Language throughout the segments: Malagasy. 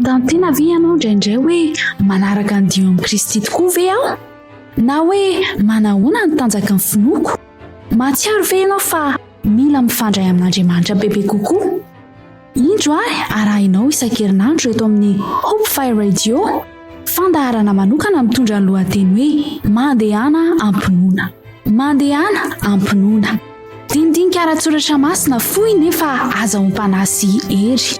manontanytena ve ianao indraindray hoe manaraka andio amin'i Kristy tokoa ve aho na hoe manahoana ny tanjaka ny finoako? Matsiaro ve ianao fa mila mifandray amin'Andriamanitra bebe kokoa? Indro arahinao isan-kerinandro eto amin'ny Hope Fire Radio, fandaharana manokana mitondra ny lohateny hoe mandehana ampinoana. Mandehana ampinoana. Dindinika ara-tsoratra masina fohy nefa aza hompanasy hery.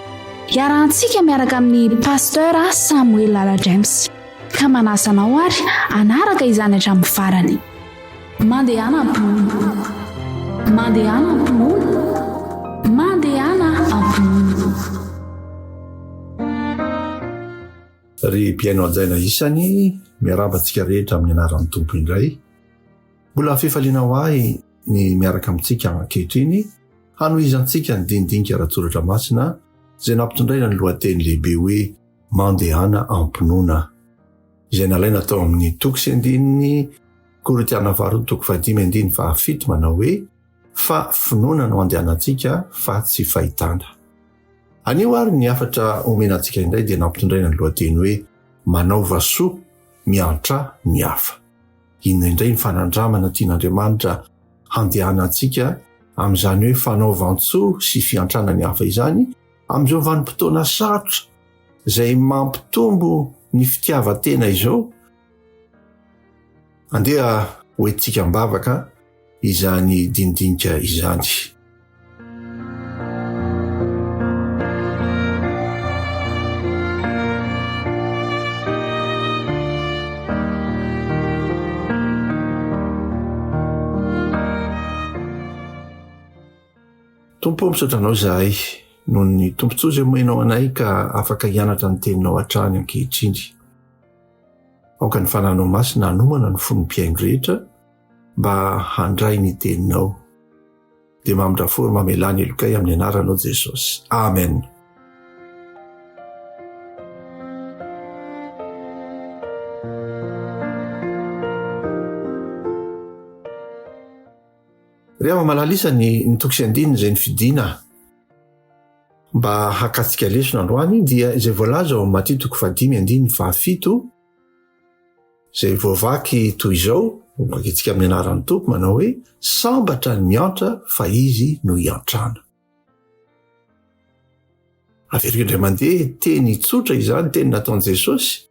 Iarahantsika miaraka amin'ny pasteur Samuel Lala James. Ka manasa anao ary anaraka izany hatramin'ny farany. Mandehana ampinoana. Mandehana ampinoana. Mandehana ampinoana. Ry mpiaino anjaina isany miarabantsika rehetra amin'ny anaran'ny tompo indray. Mbola fifaliana ho ahy ny miaraka amintsika ankehitriny hanohizantsika ny dindinika ara-tsoratra masina izay nampitondraina ny lohateny lehibe hoe mandehana ampinoana, izay nalaina tao amin'ny toko 9 Korintiana 4:5-7 manao hoe fa finoana no andehanantsika fa tsy fahitana. Anio ary ny afatra omenantsika indray dia nampitondraina ny lohateny hoe manaova soa miantra ny hafa. Inona indray ny fanandramana tian'Andriamanitra handehanantsika amin'izany hoe fanaovan-tsoa sy fiantrana ny hafa izany amin'izao vanim-potoana sarotra izay mampitombo ny fitiavan-tena izao. Andeha hoentsika mbavaka izany dindinika izany. Tompo misotranao zahay noho ny tompontsoa izay omenao anay ka afaka hianatra ny teninao hatrany ankehitriny. Aoka ny fananao masina hanomana ny fonom-piaino rehetra mba handray ny teninao. Dia mamindraforo mamelany elokay amin'ny anaranao Jesosy. Amen. Rehefa malalisa ny toko 9 izay nifidina mba hakatsika lesona androany dia izay voalaza ao Maty toko 5:7 izay voavaky toy izao, vakitsika amin'ny anaran'ny tompo manao hoe sambatra ny miantra fa izy no hiantrana. Averiko indray mandeha teny tsotra izany, teny nataon'i Jesosy.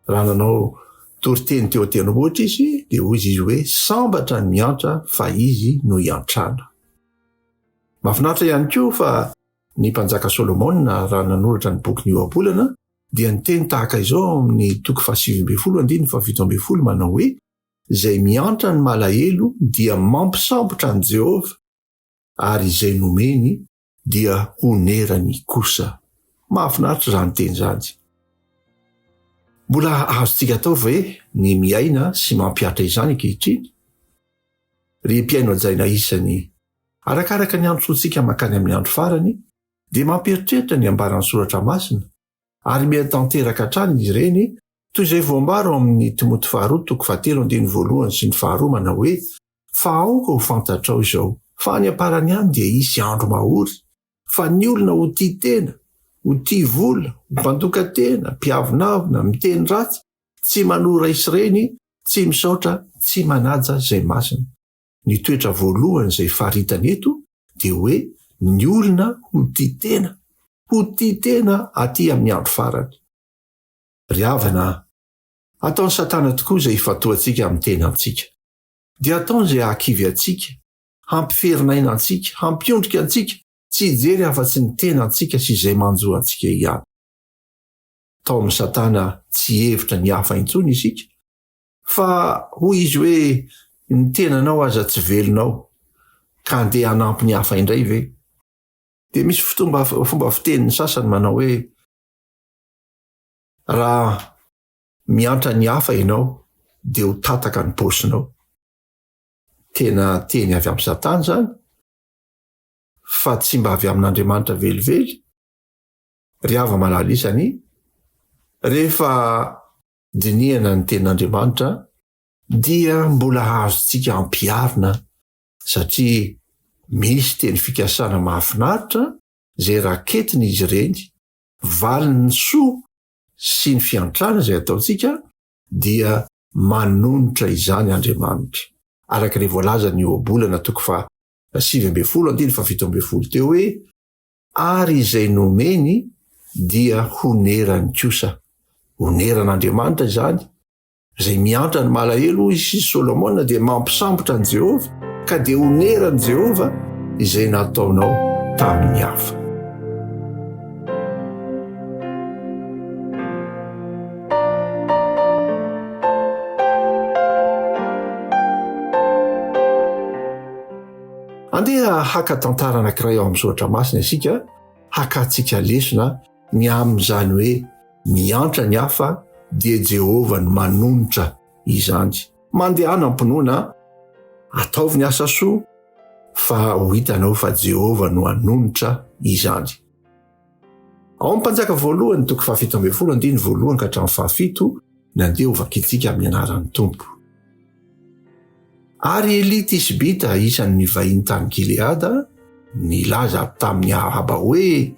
Raha nanao toriteny teo an-tendrombohitra izy dia hoy izy hoe sambatra ny miantra fa izy no hiantrana. Mahafinaritra ihany koa fa ny mpanjaka Solomona raha nanoratra ny boky ny ohabolana dia niteny tahaka izao amin'ny toko 7:7 manao hoe izay miantra ny malahelo dia mampisambotra ny Jehova ary izay nomeny dia onerany kosa. Mahafinaritra izany teny izany. Mbola azontsika atao ve ny miaina sy mampiatra izany ankehitriny? Ry mpiaino anjaina isany arakaraka ny androtsontsika mankany amin'ny andro farany dia mampieritreritra ny ambaran'ny soratra masina ary mihatanteraka hatrany izy ireny toy izay voambara ao amin'ny Timoty 2:7-1 sy ny 2 manao hoe fa aoka ho fantatrao izao fa any amparany any dia hisy andro mahory fa ny olona ho tia tena, ho tia vola, ho mpandoka tena, mpiavonavona, miteny ratsy, tsy manora isireny, tsy misaotra, tsy manaja izay masina. Ny toetra voalohany izay faritany eto dia hoe ny olona ho tia tena aty amin'ny andro farany. Ry havana, ataony Satana tokoa izay ifatoantsika amin'ny tena antsika. Dia ataony izay hakivy antsika, hampiferinayna antsika, hampiondrika antsika, tsy hijery afa-tsy ny tena antsika sy izay manjo antsika ihany. Tao amin'ny Satana tsy hevitra ny hafa intsony isika, fa hoy izy hoe ny tenanao aza tsy velonao, ka andeha hanampy ny hafa indray ve? Dia misy fomba fitenin'ny sasany manao hoe raha miantra ny hafa ianao dia ho tataka ny posinao. Tena teny avy amin'ny Satana izany, fa tsy mba avy amin'Andriamanitra velively. Ry hava malalisany, rehefa dinihana ny tenin'Andriamanitra dia mbola azontsika ampiarina satria misy teny fikasana mahafinaritra izay raketiny izy ireny, valiny soa sy ny fiantrana izay ataontsika dia manonitra izany Andriamanitra. Araka ny voalaza ny obolana 7:7 teo hoe ary izay nomeny dia honerany kosa. Honeran'Andriamanitra izany izay miantra ny malahelo izy sy Solomona dia mampisambotra an' Jehova ka dia honeran' Jehova izay nataonao tamin'ny hafa. Andeha haka tantara anankiray ao amin'ny soratra masina isika, hakatsika lesona ny amin'izany hoe miantra ny hafa dia Jehova no manonitra izany. Mandehana ampinoana ataovy ny asa soa fa ho hitanao fa Jehova no hanonitra izany. Ao amin'ny Mpanjaka voalohany 7:1-7 nandeha ho vakitsika amin'ny anaran'ny Tompo. Ary Eli Tisbita isan'ny vahiny tany Gileada nilaza tamin'ny Ahaba hoe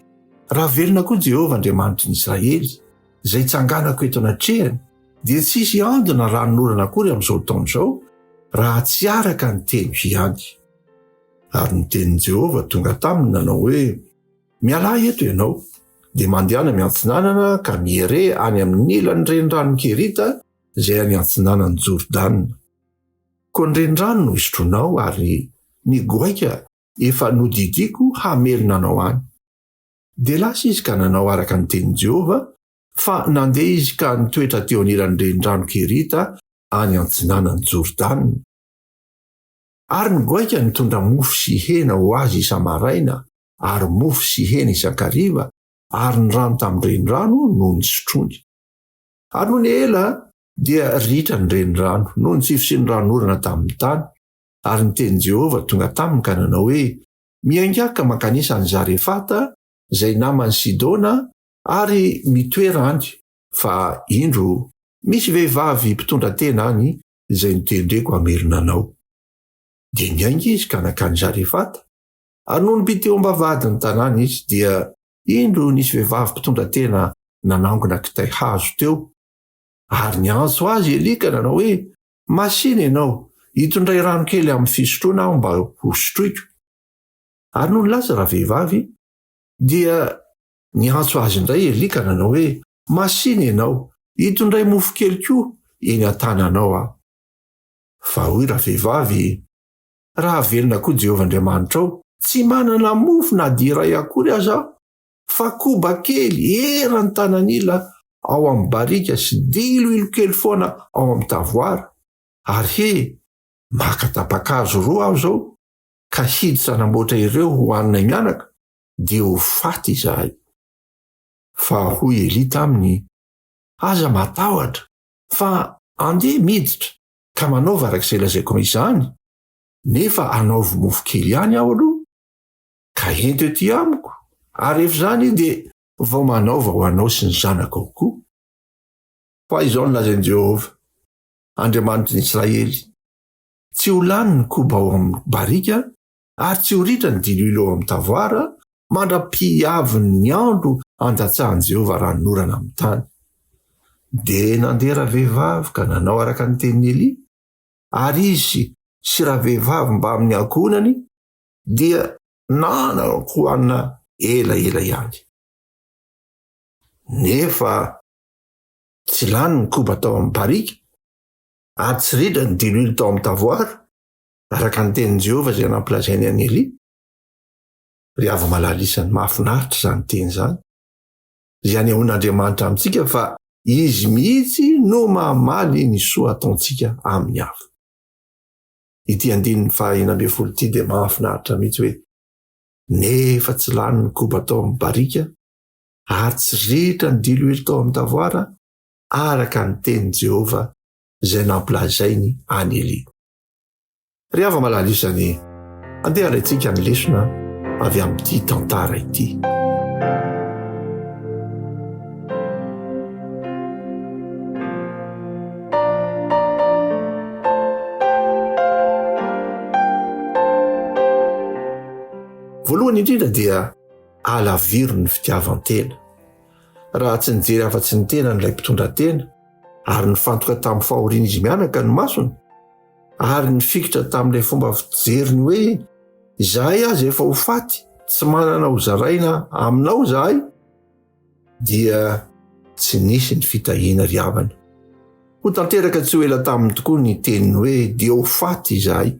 raha velona koa Jehova Andriamanitry ny Israely izay tsanganako eto anatrehany dia tsisy andona ranonorana akory amin'izao taona izao raha tsy araka ny teny ihany. Ary ny tenin'i Jehova tonga taminy nanao hoe mialahy eto ianao dia mandehana miantsinanana ka mihere any amin'ny ilan'ny renirano Kerita izay any antsinanan'ny Jordana. Koa ny renirano no isotronao ary ny goaika efa nodidiko hamelona anao any. Dia lasa izy ka nanao araka ny tenin'i Jehova fa nandeha izy ka nitoetra teo anilan'ny renirano Kerita any antsinanan'ny Jordana. Ary ny goaika nitondra mofo sy hena ho azy isa-maraina ary mofo sy hena isan-kariva ary ny rano tamin'ny renirano no nisotrony. Ary no ny ela dia ritra ny renirano noho ny tsy fisian'ny ranonorana tamin'ny tany. Ary ny tenin'i Jehova tonga taminy ka nanao hoe miaingaka mankanisa ny Zarefata izay namany Sidona ary mitoera any fa indro misy vehivavy mpitondra tena any izay nitendreko hamelona anao. Dia niainga izy ka nakany Zarefata ary noho ny biteo am-bavady ny tanàna izy dia indro nisy vehivavy mpitondra tena nanangona kitay hazo teo. Ary niantso azy Eli ka nanao hoe masina ianao hitondray rano kely amin'ny fisotroana aho mba ho sotroiko. Ary noho ny lasa raha vehivavy dia niantso azy indray Eli ka nanao hoe masina ianao hitondray mofo kely koa eny an-tananao aho. Fa hoy raha vehivavy raha velona koa Jehova Andriamanitrao tsy manana mofo na dia iray akory aza fa koba kely erany tanan'ila ao amin'ny barika sy diloilo kely foana ao amin'ny tavoara. Ary maka tapakazo 2 aho zao ka hiditra namboatra ireo ho hanina mianaka dia ho faty izahay. Fa hoy Eli taminy aza matahotra fa andeha miditra ka manaova arak'izay lazaiko izany nefa anaovy mofo kely ihany aho aloha ka ento ety amiko ary efa izany dia vao manaova ho anao sy ny zanako ao koa. Fa izao nolazain'i Jehova Andriamanitry ny Israely tsy ho lany ny koba ao amin'ny barika ary tsy ho ritra ny diloilo ao amin'ny tavoara mandra-piaviny ny andro andatsahan'i Jehova ranonorana amin'ny tany. Dia nandeha rahavehivavy ka nanao araka ny tenin'ny Eli ary izy sy rahavehivavy mba amin'ny ankohonany dia nanao ho anina elaela ihany. Nefa tsy lany ny koba tao amin'ny barika ary tsy ritra ny diloilo tao amin'ny tavoara araka ny tenin'i Jehova izay nampilazainy an'i Eli. Ry hava-malala isan'ny mahafinaritra izany teny izany. Izay anehoan'Andriamanitra amintsika fa izy mihitsy no mahamaly ny soa ataontsika amin'ny hafa. Ity 9:40 ity dia mahafinaritra mihitsy hoe nefa tsy lany ny koba tao amin'ny barika ary tsy ritra ny diloilo tao amin'ny tavoara araka ny tenin'i Jehova izay nampilazainy any Eli. Ry hava-malala isany andeha alaitsika ny lesona avy amin'ity tantara ity. Voalohany indrindra dia alaviro ny fitiavan-tena. raha tsy nijery afa-tsy ny tena n'ilay mpitondra tena ary nifantoka tamin'ny fahoriana izy mianaka ny masony ary nifikitra tamin'ilay fomba fijeriny hoe izahay azy efa ho faty tsy manana ho zaraina aminao zahay dia tsy nisy ny fitahiana ry havana ho tanteraka tsy ho ela taminy tokoa ny teniny hoe dia ho faty izahay.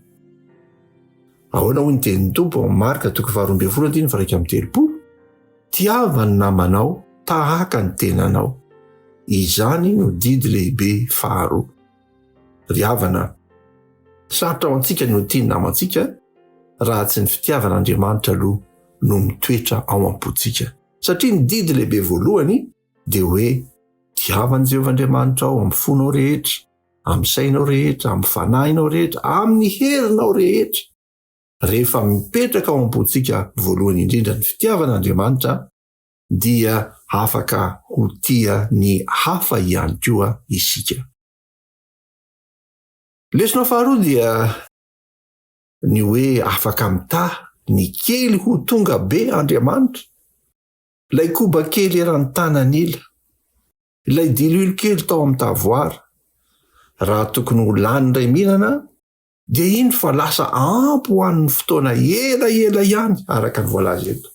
Ahoana hoy ny tenin'ny Tompo amin'ny Marka 12:23 tiava ny namanao tahaka ny tenanao izany no didy lehibe faharoa. Ry havana, sarotra ao antsika no tiany namantsika raha tsy ny fitiavan'Andriamanitra aloha no mitoetra ao am-pontsika satria ny didy lehibe voalohany dia hoe tiavan'i Jehovah Andriamanitra ao amin'ny fonao rehetra, amin'ny sainao rehetra, amin'ny fanahinao rehetra, amin'ny herinao rehetra. Rehefa mipetraka ao am-pontsika voalohany indrindra ny fitiavan'Andriamanitra dia afaka ho tia ny hafa ihany koa isika. Lesona faharoa dia ny hoe afaka mitaha ny kely ho tonga be Andriamanitra. Ilay koba kely eran'ny tanan'ila, ilay diloilo kely tao amin'ny tavoara, raha tokony ho lany indray mihinana dia iny fa lasa ampy ho an'ny fotoana ela ihany araka ny voalaza eto.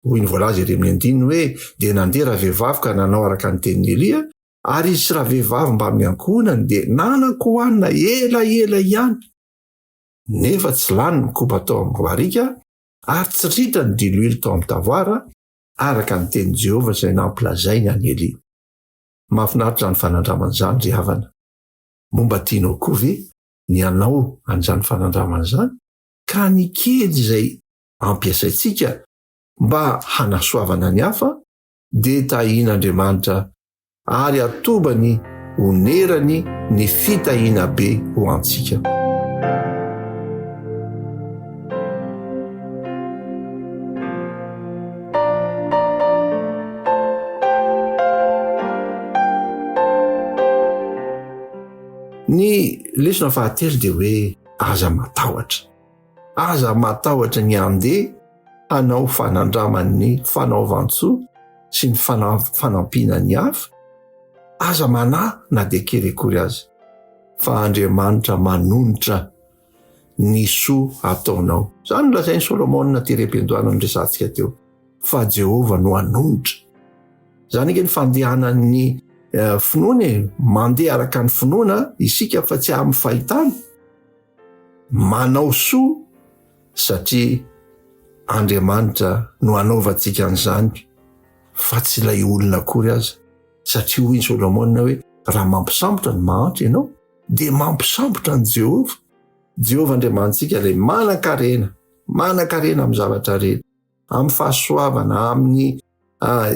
Hoy ny voalaza ery amin'ny 9 hoe dia nandeha rahavehivavy ka nanao araka ny tenin'ny Elia ary izy sy rahavehivavy mba amin'ny ankohonany dia nanako hoanina ela ihany. Nefa tsy lany ny koba tao amin'ny barika ary tsy ritra ny diloilo tao amin'ny tavoara araka ny tenin'i Jehovah izay nampilazainy any Elia. Mahafinaritra ny fanandraman'izany ry havana. Momba tianao koa ve ny anao an'izany fanandraman'izany ka ny kely izay ampiasaintsika mba hanasoavana ny hafa dia tahian'Andriamanitra ary atobany onerany ny fitahiana be ho antsika. Ny lesona fahatelo dia hoe aza matahotra ny andeha hanao fanandraman'ny fanaovan-tsoa sy ny fanampiana ny hafa. Aza manahy na dia kely akory azy fa Andriamanitra manonitra ny soa ataonao. Izany nolazain'i Solomona terem-piandohana no resantsika teo fa Jehovah no hanonitra. Izany ike ny fandehanan'ny finoana, mandeha araka ny finoana isika fa tsy amin'ny fahitana, manao soa satria Andriamanitra no hanaovantsika an'izany fa tsy ilay olona akory aza. Satria hoy ny Solomona hoe raha mampisambotra ny mahantra ianao dia mampisambotra ny Jehovah. Jehovah Andriamantsika ilay manan-karena amin'ny zavatra rehetra, amin'ny fahasoavana, amin'ny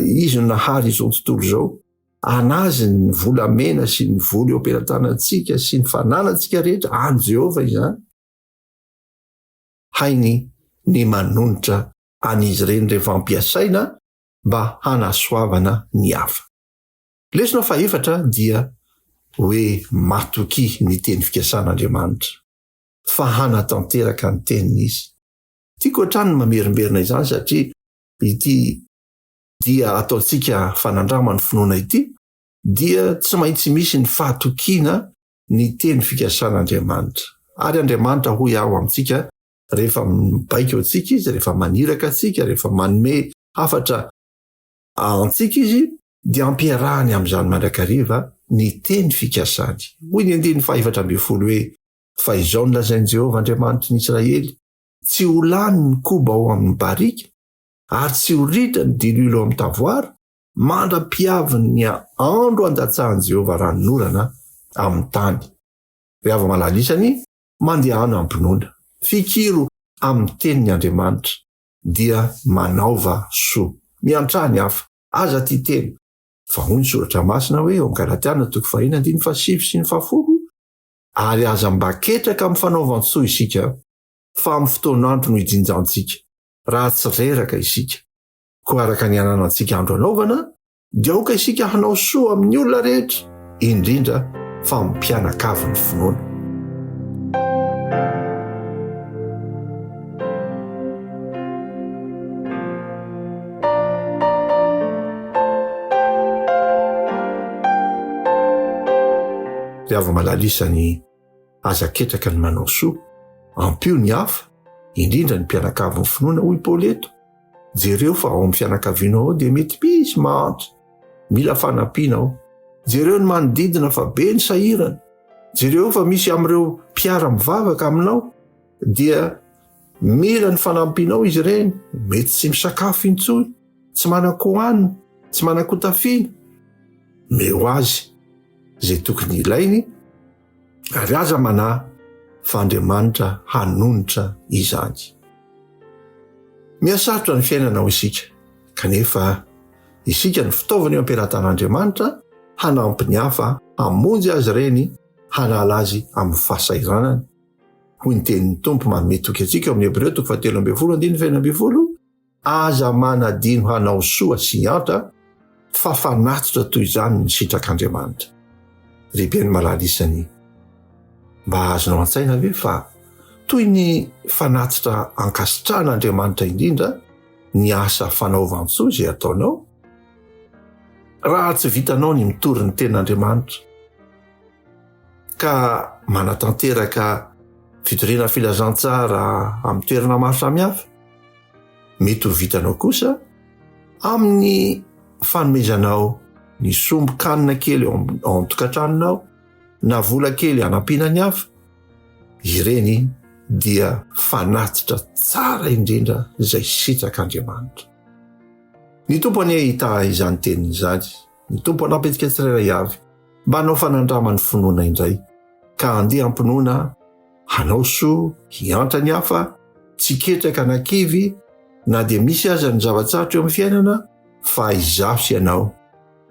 izy no nahary izao tontolo izao, anazy ny volamena sy ny vola eo am-pelantanantsika sy ny fananantsika rehetra any Jehovah izany. Hainy ny manonitra an'izy ireny rehefa ampiasaina mba hanasoavana ny hafa. Lesona fahaefatra dia hoe matoky ny teny fikasan'Andriamanitra fa hanatanteraka ny teniny izy. Tiako hatrany mamerimberina izany satria ity dia ataontsika fanandramany finoana ity dia tsy maintsy misy ny fahatokiana ny teny fikasan'Andriamanitra. Ary Andriamanitra hoy aho amintsika rehefa mibaika eo antsika izy, rehefa maniraka antsika, rehefa manome hafatra antsika izy dia ampiarahany amin'izany mandrakariva ny teny fikasany. Hoy ny 1:4 hoe fa izao no lazain'i Jehovah Andriamanitra ny Israely, tsy ho lany ny koba ao amin'ny barika ary tsy ho ritra ny diloilo ao amin'ny tavoara mandra-piaviny ny andro andatsahan'i Jehovah ranonorana amin'ny tany. Rehefa malalisany mandehana ampinoana fikiro amin'ny tenin'ny Andriamanitra dia manaova soa, miantraha ny hafa. Aza ty teny fa hoy ny soratra masina hoe ao amin'ny Galatiana 5:7-10 ary aza mba ketraka amin'ny fanaovan-tsoa isika fa amin'ny fotoan'andro no hijinjantsika raha tsy reraka isika. Koa araka ny ananantsika andro anaovana dia aoka isika hanao soa amin'ny olona rehetra, indrindra fa mpianakavy ny finoana. ry ava-malalisany azaketraka ny manao soa ampio ny hafa indrindra ny mpianakavy ny finoana hoy Paoleto. Jereo fa ao amin'ny fianakavianao ao dia mety misy mahantra, mila fanampianao. Jereo ny manodidina fa be ny sahirana. Jereo fa misy amin'ireo mpiara mivavaka aminao dia mila ny fanampianao izy ireny. Mety tsy misakafo intsony, tsy manan-kohanina, tsy manan-kotafiana. Meo azy izay tokony ilainy ary aza manahy fa Andriamanitra hanonitra izany. Mihasarotra ny fiainana ho isika, kanefa isika ny fitaovana eo am-pelatan'Andriamanitra hanampy ny hafa hamonjy azy ireny, hanala azy amin'ny fahasairanany. Hoy ny tenin'ny Tompo manome toky antsika amin'ny Hebreo 13:20, aza manadino hanao soa sy hiantra fa fanatitra toy izany ny sitrak'Andriamanitra. Lehibe ny malalisany. Mba azonao an-tsaina ve fa toy ny fanatitra ankasitrahan'Andriamanitra indrindra ny asa fanaovan-tsoa izay ataonao? Raha tsy vitanao ny mitory ny ten'Andriamanitra ka manatanteraka fitoriana filazantsara amin'ny toerana maro samihafa, mety ho vitanao kosa amin'ny fanomezanao ny sombo-kanina kely ao an-tokantranonao na vola kely hanampiana ny hafa. Ireny dia fanatitra tsara indrindra izay sitrak'Andriamanitra. Ny Tompo anie hita izany teniny izany. Ny Tompo anapetika tsirairay avy mba hanao fanandramany finoana indray ka andeha ampinoana hanao soa, hiantra ny hafa, tsy ketraka nakivy na dia misy aza ny zava-tsarotra eo amin'ny fiainana, fa izafy ianao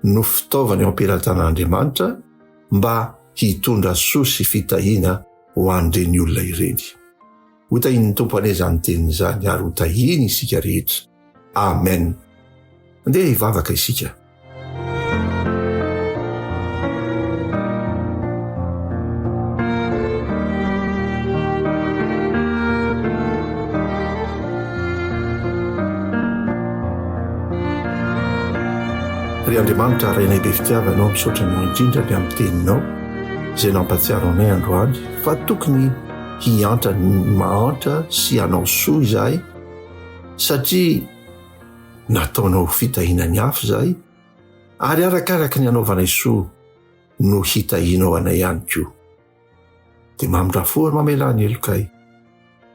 no fitaovana eo am-pelatan'Andriamanitra mba hitondra soa sy fitahiana ho an'ireny olona ireny. Ho tahiny Tompo anie izany teniny izany ary ho tahiny isika rehetra. Amen. Andeha hivavaka isika. Ry Andriamanitra, rainay be fitiavanao, misaotra ny indrindra ny amin'ny teninao izay nampatsiaro anay androany fa tokony hiantra ny mahantra sy hanao soa izahay, satria nataonao fitahiana ny hafa izahay ary arakaraka ny hanaovanay soa no hitahianao anay ihany koa. Dia mamindrafoana mamelany elokay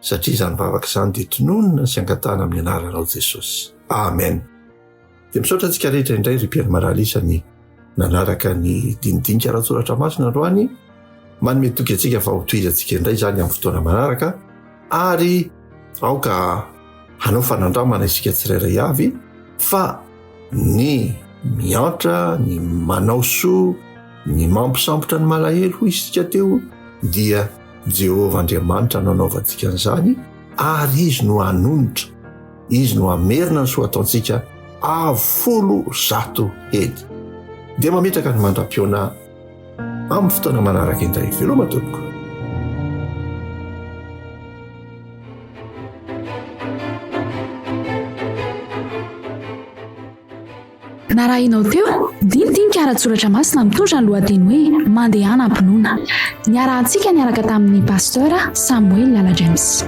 satria izany vavaka izany dia tononona sy angatana amin'ny anaranao Jesosy. Amen. Dia misaotra antsika rehetra indray ry mpiara maralisa ny nanaraka ny dinidinika ara-tsoratra masina androany, manome toky antsika fa ho tohizantsika indray izany amin'ny fotoana manaraka ary aoka hanao fanandramana isika tsirairay avy fa ny miantra, ny manao soa, ny mampisambotra ny malahelo ho isika teo dia Jehovah Andriamanitra nanaovantsika an'izany ary izy no hanonitra, izy no hamerina ny soa ataontsika 100 hedy. Dia mametraka ny mandram-piona amin'ny fotoana manaraka indray. Veloma tompoko. Narahinao teo dinidinika ara-tsoratra masina mitondra ny lohateny hoe mandehana ampinoana. Niarahantsika niaraka tamin'ny pasteur Samuel Lala James.